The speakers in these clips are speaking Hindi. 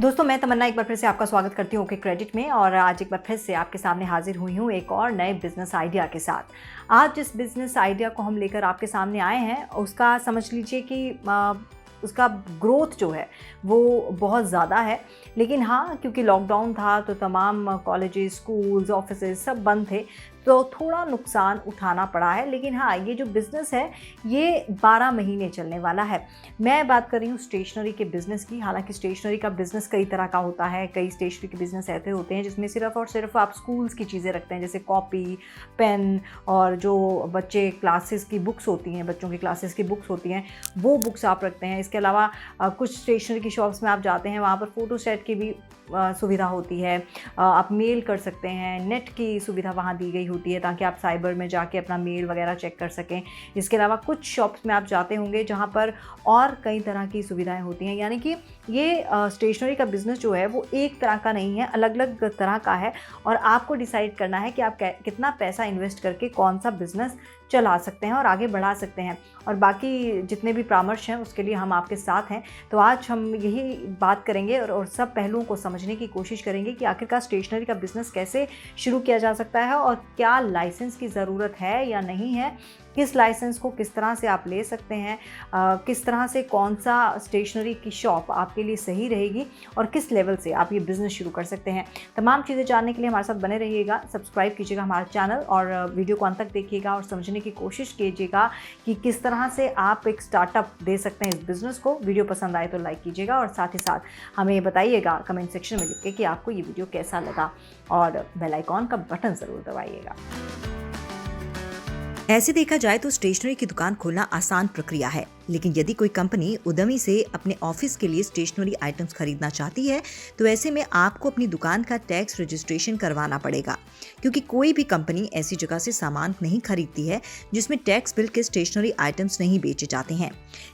दोस्तों, मैं तमन्ना एक बार फिर से आपका स्वागत करती हूँ ओके क्रेडिट में। और आज एक बार फिर से आपके सामने हाजिर हुई हूँ एक और नए बिजनेस आइडिया के साथ। आज जिस बिजनेस आइडिया को हम लेकर आपके सामने आए हैं उसका समझ लीजिए कि उसका ग्रोथ जो है वो बहुत ज़्यादा है। लेकिन हाँ, क्योंकि लॉकडाउन था तो तमाम कॉलेजेस, स्कूल्स, ऑफिसेज सब बंद थे, तो थोड़ा नुकसान उठाना पड़ा है। लेकिन हाँ, ये जो बिज़नेस है ये 12 महीने चलने वाला है। मैं बात कर रही हूँ स्टेशनरी के बिज़नेस की। हालांकि स्टेशनरी का बिज़नेस कई तरह का होता है। कई स्टेशनरी के बिज़नेस ऐसे होते हैं जिसमें सिर्फ़ और सिर्फ आप स्कूल्स की चीज़ें रखते हैं, जैसे कॉपी, पेन और जो बच्चे क्लासेस की बुक्स होती हैं, बच्चों की क्लासेस की बुक्स होती हैं, वो बुक्स आप रखते हैं। इसके अलावा कुछ स्टेशनरी की शॉप्स में आप जाते हैं, वहाँ पर फ़ोटो सेट की भी सुविधा होती है। आप मेल कर सकते हैं, नेट की सुविधा वहाँ दी गई होती है ताकि आप साइबर में जाके अपना मेल वगैरह चेक कर सकें। इसके अलावा कुछ शॉप्स में आप जाते होंगे जहाँ पर और कई तरह की सुविधाएं होती हैं। यानी कि ये स्टेशनरी का बिज़नेस जो है वो एक तरह का नहीं है, अलग अलग तरह का है। और आपको डिसाइड करना है कि आप कितना पैसा इन्वेस्ट करके कौन सा बिज़नेस चला सकते हैं और आगे बढ़ा सकते हैं। और बाकी जितने भी परामर्श हैं उसके लिए हम आपके साथ हैं। तो आज हम यही बात करेंगे और सब पहलुओं को समझने की कोशिश करेंगे कि आखिरकार स्टेशनरी का बिज़नेस कैसे शुरू किया जा सकता है और क्या लाइसेंस की ज़रूरत है या नहीं है, किस लाइसेंस को किस तरह से आप ले सकते हैं, किस तरह से कौन सा स्टेशनरी की शॉप आपके लिए सही रहेगी और किस लेवल से आप ये बिज़नेस शुरू कर सकते हैं। तमाम चीज़ें जानने के लिए हमारे साथ बने रहिएगा। सब्सक्राइब कीजिएगा हमारा चैनल और वीडियो को अंत तक देखिएगा और समझने की कोशिश कीजिएगा कि किस तरह से आप एक स्टार्टअप दे सकते हैं इस बिज़नेस को। वीडियो पसंद आए तो लाइक कीजिएगा और साथ ही साथ हमें बताइएगा कमेंट सेक्शन में लिख के कि आपको ये वीडियो कैसा लगा, और बेल आइकॉन का बटन ज़रूर दबाइएगा। ऐसे देखा जाए तो स्टेशनरी की दुकान खोलना आसान प्रक्रिया है, लेकिन यदि कोई कंपनी उद्यमी से अपने ऑफिस के लिए स्टेशनरी आइटम्स खरीदना चाहती है तो ऐसे में आपको अपनी दुकान का टैक्स रजिस्ट्रेशन करवाना पड़ेगा, क्योंकि कोई भी कंपनी ऐसी जगह से सामान नहीं खरीदती है जिसमें टैक्स बिल के स्टेशनरी आइटम्स नहीं बेचे जाते हैं।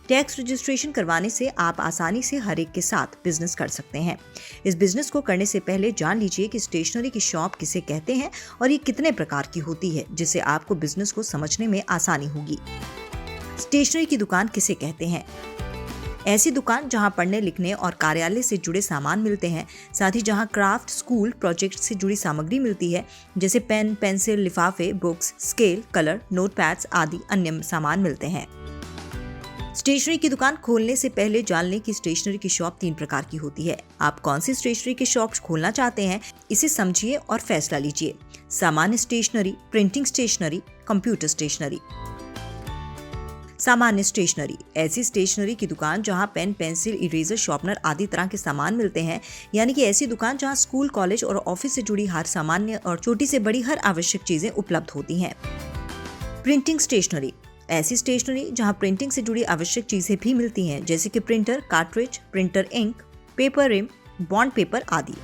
टैक्स रजिस्ट्रेशन करवाने से आप आसानी से हर एक के साथ बिजनेस कर सकते हैं। इस बिजनेस को करने से पहले जान लीजिए कि स्टेशनरी की शॉप किसे कहते हैं और ये कितने प्रकार की होती है, जिससे आपको बिजनेस को समझने में आसानी होगी। स्टेशनरी की दुकान किसे कहते हैं? ऐसी दुकान जहां पढ़ने लिखने और कार्यालय से जुड़े सामान मिलते हैं, साथ ही जहां क्राफ्ट, स्कूल प्रोजेक्ट से जुड़ी सामग्री मिलती है, जैसे पेन, पेंसिल, लिफाफे, बुक्स, स्केल, कलर, नोटपैड्स आदि अन्य सामान मिलते हैं। स्टेशनरी की दुकान खोलने से पहले जान लें कि स्टेशनरी की शॉप 3 प्रकार की होती है। आप कौन सी स्टेशनरी की शॉप खोलना चाहते हैं, इसे समझिए और फैसला लीजिए। सामान्य stationery, printing stationery, computer stationery. सामान्य स्टेशनरी ऐसी स्टेशनरी की दुकान जहां पेन, पेंसिल, इरेजर, शार्पनर आदि तरह के सामान मिलते हैं, यानी कि ऐसी दुकान जहां स्कूल, कॉलेज और ऑफिस से जुड़ी हर सामान्य और छोटी से बड़ी हर आवश्यक चीजें उपलब्ध होती हैं। प्रिंटिंग स्टेशनरी ऐसी स्टेशनरी जहां प्रिंटिंग से जुड़ी आवश्यक चीजें भी मिलती हैं, जैसे कि printer, cartridge, printer ink, paper ream, bond paper आदि।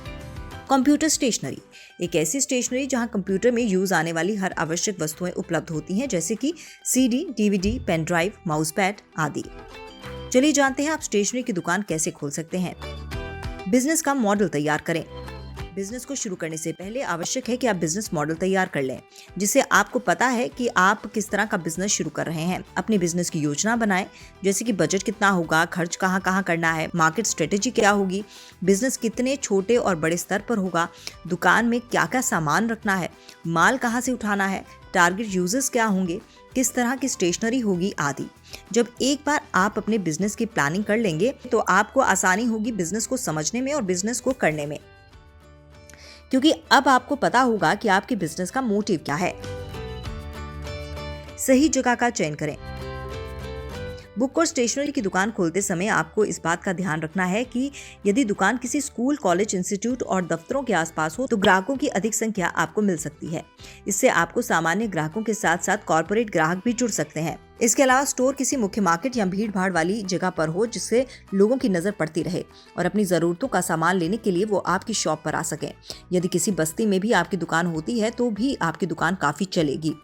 कंप्यूटर स्टेशनरी एक ऐसी स्टेशनरी जहां कंप्यूटर में यूज आने वाली हर आवश्यक वस्तुएं उपलब्ध होती हैं, जैसे कि CD, DVD, pen drive, mouse pad आदि। चलिए जानते हैं आप स्टेशनरी की दुकान कैसे खोल सकते हैं। बिजनेस का मॉडल तैयार करें। बिजनेस को शुरू करने से पहले आवश्यक है कि आप बिजनेस मॉडल तैयार कर लें, जिससे आपको पता है कि आप किस तरह का बिजनेस शुरू कर रहे हैं। अपने बिजनेस की योजना बनाएं, जैसे कि बजट कितना होगा, खर्च कहाँ कहाँ करना है, मार्केट स्ट्रेटेजी क्या होगी, बिजनेस कितने छोटे और बड़े स्तर पर होगा, दुकान में क्या क्या सामान रखना है, माल कहाँ से उठाना है, टारगेट यूजर्स क्या होंगे, किस तरह की स्टेशनरी होगी आदि। जब एक बार आप अपने बिजनेस की प्लानिंग कर लेंगे तो आपको आसानी होगी बिजनेस को समझने में और बिजनेस को करने में, क्योंकि अब आपको पता होगा कि आपके बिजनेस का मोटिव क्या है। सही जगह का चयन करें। बुक और स्टेशनरी की दुकान खोलते समय आपको इस बात का ध्यान रखना है कि यदि दुकान किसी स्कूल, कॉलेज, इंस्टीट्यूट और दफ्तरों के आसपास हो तो ग्राहकों की अधिक संख्या आपको मिल सकती है। इससे आपको सामान्य ग्राहकों के साथ साथ कॉर्पोरेट ग्राहक भी जुड़ सकते हैं। इसके अलावा स्टोर किसी मुख्य मार्केट या भीड़ भाड़ वाली जगह पर हो, जिससे लोगों की नजर पड़ती रहे और अपनी जरूरतों का सामान लेने के लिए वो आपकी शॉप पर आ सके। यदि किसी बस्ती में भी आपकी दुकान होती है तो भी आपकी दुकान काफी चलेगी।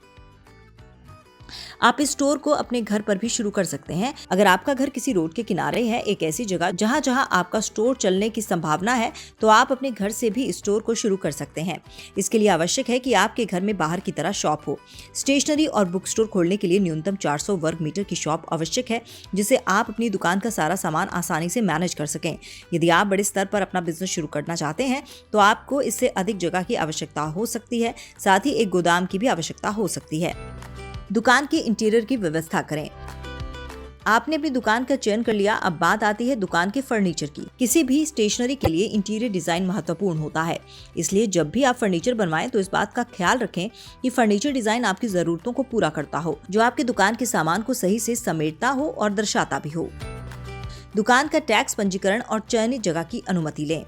आप इस स्टोर को अपने घर पर भी शुरू कर सकते हैं। अगर आपका घर किसी रोड के किनारे है, एक ऐसी जगह जहां जहां आपका स्टोर चलने की संभावना है, तो आप अपने घर से भी स्टोर को शुरू कर सकते हैं। इसके लिए आवश्यक है कि आपके घर में बाहर की तरह शॉप हो। स्टेशनरी और बुक स्टोर खोलने के लिए न्यूनतम 400 वर्ग मीटर की शॉप आवश्यक है, जिससे आप अपनी दुकान का सारा सामान आसानी से मैनेज कर सकें। यदि आप बड़े स्तर पर अपना बिजनेस शुरू करना चाहते हैं तो आपको इससे अधिक जगह की आवश्यकता हो सकती है, साथ ही एक गोदाम की भी आवश्यकता हो सकती है। दुकान के इंटीरियर की व्यवस्था करें। आपने अपनी दुकान का चयन कर लिया, अब बात आती है दुकान के फर्नीचर की। किसी भी स्टेशनरी के लिए इंटीरियर डिजाइन महत्वपूर्ण होता है, इसलिए जब भी आप फर्नीचर बनवाएं तो इस बात का ख्याल रखें कि फर्नीचर डिजाइन आपकी जरूरतों को पूरा करता हो, जो आपकी दुकान के सामान को सही से समेटता हो और दर्शाता भी हो। दुकान का टैक्स पंजीकरण और चयनित जगह की अनुमति लें।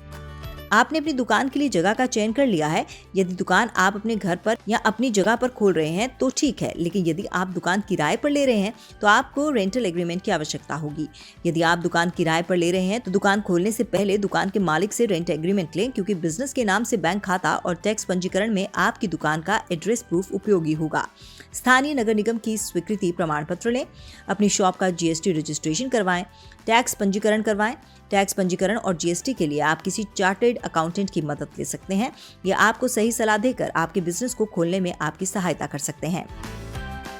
आपने अपनी दुकान के लिए जगह का चयन कर लिया है। यदि दुकान आप अपने घर पर या अपनी जगह पर खोल रहे हैं तो ठीक है, लेकिन यदि आप दुकान किराए पर ले रहे हैं तो आपको रेंटल एग्रीमेंट की आवश्यकता होगी। यदि आप दुकान किराए पर ले रहे हैं तो दुकान खोलने से पहले दुकान के मालिक से रेंट एग्रीमेंट लें, क्योंकि बिजनेस के नाम से बैंक खाता और टैक्स पंजीकरण में आपकी दुकान का एड्रेस प्रूफ उपयोगी होगा। स्थानीय नगर निगम की स्वीकृति प्रमाण पत्र लें। अपनी शॉप का जीएसटी रजिस्ट्रेशन करवाएं। टैक्स पंजीकरण करवाएं। टैक्स पंजीकरण और जीएसटी के लिए आप किसी चार्टर्ड अकाउंटेंट की मदद ले सकते हैं। ये आपको सही सलाह देकर आपके बिजनेस को खोलने में आपकी सहायता कर सकते हैं।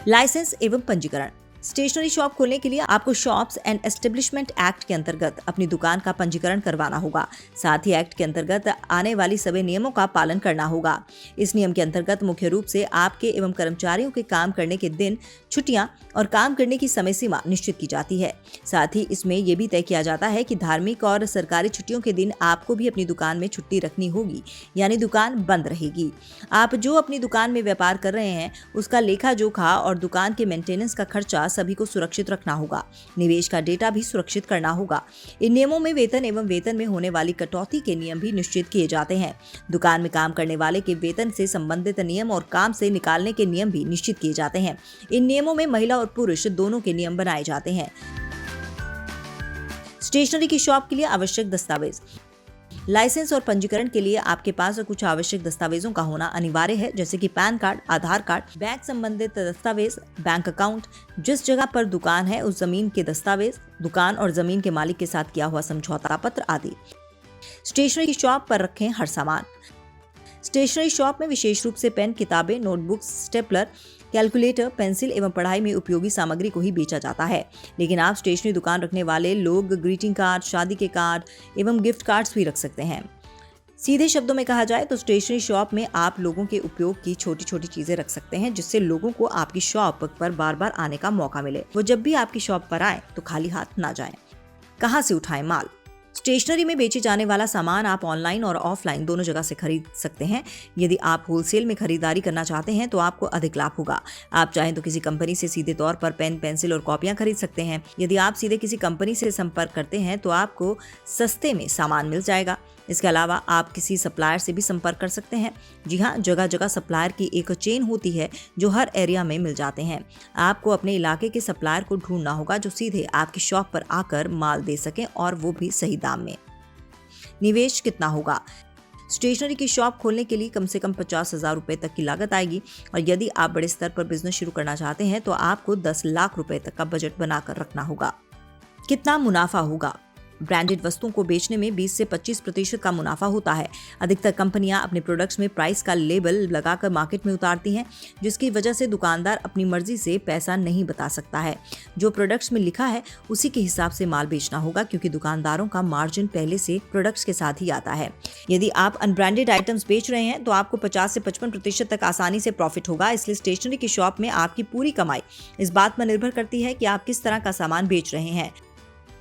लाइसेंस एवं पंजीकरण। स्टेशनरी शॉप खोलने के लिए आपको शॉप्स एंड एस्टेब्लिशमेंट एक्ट के अंतर्गत अपनी दुकान का पंजीकरण करवाना होगा। साथ ही एक्ट के अंतर्गत आने वाली सभी नियमों का पालन करना होगा। इस नियम के अंतर्गत मुख्य रूप से आपके एवं कर्मचारियों के काम करने के दिन, छुट्टियां और काम करने की समय सीमा निश्चित की जाती है। साथ ही इसमें यह भी तय किया जाता है कि धार्मिक और सरकारी छुट्टियों के दिन आपको भी अपनी दुकान में छुट्टी रखनी होगी, यानी दुकान बंद रहेगी। आप जो अपनी दुकान में व्यापार कर रहे हैं उसका लेखा जोखा और दुकान के मेंटेनेंस का खर्चा सभी को सुरक्षित रखना होगा। निवेश का डेटा भी सुरक्षित करना होगा। इन नियमों में वेतन एवं वेतन में होने वाली कटौती के नियम भी निश्चित किए जाते हैं। दुकान में काम करने वाले के वेतन से संबंधित नियम और काम से निकालने के नियम भी निश्चित किए जाते हैं। इन नियमों में महिला और पुरुष दोनों के नियम बनाए जाते हैं। स्टेशनरी की शॉप के लिए आवश्यक दस्तावेज। लाइसेंस और पंजीकरण के लिए आपके पास कुछ आवश्यक दस्तावेजों का होना अनिवार्य है, जैसे कि पैन कार्ड, आधार कार्ड, बैंक संबंधित दस्तावेज, बैंक अकाउंट, जिस जगह पर दुकान है उस जमीन के दस्तावेज, दुकान और जमीन के मालिक के साथ किया हुआ समझौता पत्र आदि। स्टेशनरी की शॉप पर रखें हर सामान। स्टेशनरी शॉप में विशेष रूप से पेन, किताबें, नोटबुक्स, स्टेपलर, कैलकुलेटर, पेंसिल एवं पढ़ाई में उपयोगी सामग्री को ही बेचा जाता है। लेकिन आप स्टेशनरी दुकान रखने वाले लोग ग्रीटिंग कार्ड, शादी के कार्ड एवं गिफ्ट कार्ड्स भी रख सकते हैं। सीधे शब्दों में कहा जाए तो स्टेशनरी शॉप में आप लोगों के उपयोग की छोटी छोटी चीजें रख सकते हैं, जिससे लोगों को आपकी शॉप पर बार बार आने का मौका मिले। वो जब भी आपकी शॉप पर आए तो खाली हाथ ना जाएं। कहाँ से उठाएं माल। स्टेशनरी में बेचे जाने वाला सामान आप ऑनलाइन और ऑफलाइन दोनों जगह से खरीद सकते हैं। यदि आप होलसेल में खरीदारी करना चाहते हैं तो आपको अधिक लाभ होगा। आप चाहें तो किसी कंपनी से सीधे तौर पर पेन, पेंसिल और कॉपियां खरीद सकते हैं। यदि आप सीधे किसी कंपनी से संपर्क करते हैं तो आपको सस्ते में सामान मिल जाएगा। इसके अलावा आप किसी सप्लायर से भी संपर्क कर सकते हैं। जी हाँ, जगह जगह सप्लायर की एक चेन होती है जो हर एरिया में मिल जाते हैं। आपको अपने इलाके के सप्लायर को ढूंढना होगा जो सीधे आपकी शॉप पर आकर माल दे सकें, और वो भी सही दाम में। निवेश कितना होगा। स्टेशनरी की शॉप खोलने के लिए कम से कम 50,000 रुपए तक की लागत आएगी, और यदि आप बड़े स्तर पर बिजनेस शुरू करना चाहते हैं तो आपको 10 लाख रुपए तक का बजट बनाकर रखना होगा। कितना मुनाफा होगा। ब्रांडेड वस्तुओं को बेचने में 20 से 25% का मुनाफा होता है। अधिकतर कंपनियां अपने प्रोडक्ट्स में प्राइस का लेबल लगाकर मार्केट में उतारती हैं, जिसकी वजह से दुकानदार अपनी मर्जी से पैसा नहीं बता सकता है। जो प्रोडक्ट्स में लिखा है उसी के हिसाब से माल बेचना होगा, क्योंकि दुकानदारों का मार्जिन पहले से प्रोडक्ट्स के साथ ही आता है। यदि आप अनब्रांडेड आइटम्स बेच रहे हैं तो आपको 50 से 55% तक आसानी से प्रॉफिट होगा। इसलिए स्टेशनरी की शॉप में आपकी पूरी कमाई इस बात पर निर्भर करती है कि आप किस तरह का सामान बेच रहे हैं।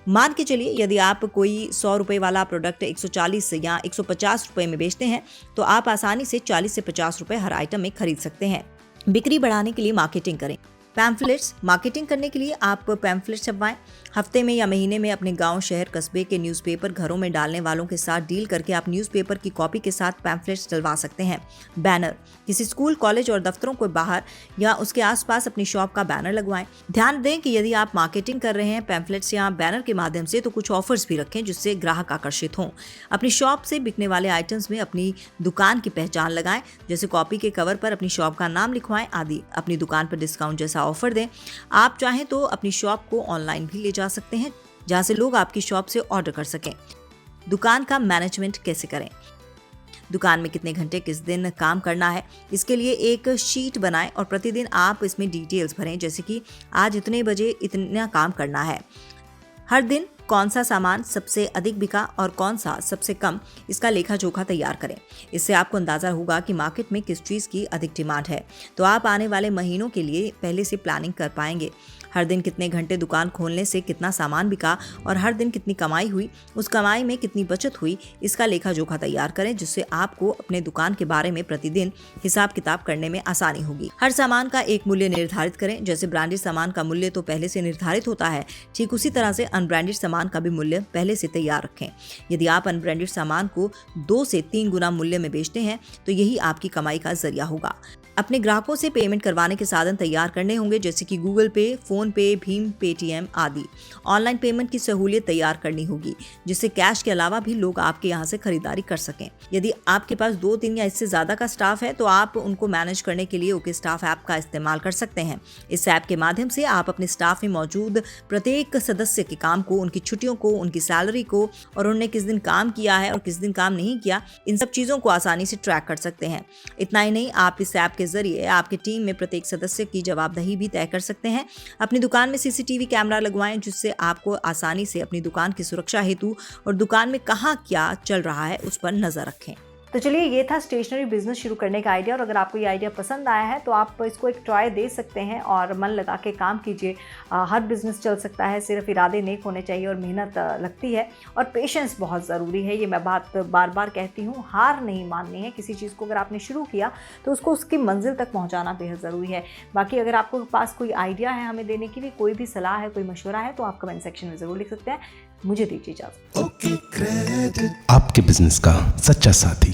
मान के चलिए यदि आप कोई 100 रुपए वाला प्रोडक्ट 140 या 150 रुपए में बेचते हैं तो आप आसानी से 40 से 50 रुपए हर आइटम में खरीद सकते हैं। बिक्री बढ़ाने के लिए मार्केटिंग करें। पैम्फलेट्स। मार्केटिंग करने के लिए आप पैम्फलेट्स छपवाएं। हफ्ते में या महीने में अपने गांव, शहर, कस्बे के न्यूज़पेपर घरों में डालने वालों के साथ डील करके आप न्यूज़पेपर की कॉपी के साथ पैम्फलेट्स डलवा सकते हैं। बैनर। किसी स्कूल, कॉलेज और दफ्तरों के बाहर या उसके आसपास अपनी शॉप का बैनर लगवाएं। ध्यान दें कि यदि आप मार्केटिंग कर रहे हैं पैम्फलेट्स या बैनर के माध्यम से तो कुछ ऑफर्स भी रखें जिससे ग्राहक आकर्षित हों। अपनी शॉप से बिकने वाले आइटम्स में अपनी दुकान की पहचान लगाएं, जैसे कॉपी के कवर पर अपनी शॉप का नाम लिखवाएं आदि। अपनी दुकान पर डिस्काउंट जैसा ऐसा ऑफर दें। आप चाहें तो अपनी शॉप को ऑनलाइन भी ले जा सकते हैं, जहां से लोग आपकी शॉप से ऑर्डर कर सकें। दुकान का मैनेजमेंट कैसे करें? दुकान में कितने घंटे किस दिन काम करना है, इसके लिए एक शीट बनाएं और प्रतिदिन आप इसमें डिटेल्स भरें, जैसे कि आज इतने बजे इतना काम करना है। हर दिन कौन सा सामान सबसे अधिक बिका और कौन सा सबसे कम, इसका लेखा जोखा तैयार करें। इससे आपको अंदाजा होगा कि मार्केट में किस चीज़ की अधिक डिमांड है, तो आप आने वाले महीनों के लिए पहले से प्लानिंग कर पाएंगे। हर दिन कितने घंटे दुकान खोलने से कितना सामान बिका और हर दिन कितनी कमाई हुई, उस कमाई में कितनी बचत हुई, इसका लेखा जोखा तैयार करें, जिससे आपको अपने दुकान के बारे में प्रतिदिन हिसाब किताब करने में आसानी होगी। हर सामान का एक मूल्य निर्धारित करें। जैसे ब्रांडेड सामान का मूल्य तो पहले से निर्धारित होता है, ठीक उसी तरह से अनब्रांडेड सामान का भी मूल्य पहले से तैयार रखें। यदि आप अनब्रांडेड सामान को 2 से 3 गुना मूल्य में बेचते हैं तो यही आपकी कमाई का जरिया होगा। अपने ग्राहकों से पेमेंट करवाने के साधन तैयार करने होंगे, जैसे कि गूगल पे, फोन पे, भीम, पेटीएम आदि। ऑनलाइन पेमेंट की सहूलियत तैयार करनी होगी, जिससे कैश के अलावा भी लोग आपके यहाँ से खरीदारी कर सकें। यदि आपके पास 2-3 या इससे ज्यादा का स्टाफ है तो आप उनको मैनेज करने के लिए ओके स्टाफ ऐप का इस्तेमाल कर सकते हैं। इस ऐप के माध्यम से आप अपने स्टाफ में मौजूद प्रत्येक सदस्य के काम को, उनकी छुट्टियों को, उनकी सैलरी को और उन्होंने किस दिन काम किया है और किस दिन काम नहीं किया, इन सब चीजों को आसानी से ट्रैक कर सकते हैं। इतना ही नहीं, आप इस ऐप के जरिए आपके टीम में प्रत्येक सदस्य की जवाबदेही भी तय कर सकते हैं। अपनी दुकान में सीसीटीवी कैमरा लगवाएं, जिससे आपको आसानी से अपनी दुकान की सुरक्षा हेतु और दुकान में कहां क्या चल रहा है उस पर नजर रखें। तो चलिए, ये था स्टेशनरी बिजनेस शुरू करने का आइडिया, और अगर आपको ये आइडिया पसंद आया है तो आप इसको एक ट्राई दे सकते हैं और मन लगा के काम कीजिए। हर बिजनेस चल सकता है, सिर्फ इरादे नेक होने चाहिए और मेहनत लगती है और पेशेंस बहुत ज़रूरी है। ये मैं बात बार बार कहती हूँ, हार नहीं माननी है। किसी चीज़ को अगर आपने शुरू किया तो उसको उसकी मंजिल तक पहुँचाना बेहद ज़रूरी है। बाकी अगर आपको पास कोई आइडिया है हमें देने के लिए, कोई भी सलाह है, कोई मशवरा है, तो आप कमेंट सेक्शन में ज़रूर लिख सकते हैं। मुझे दीजिए इजाज़त। आपके बिजनेस का सच्चा साथी।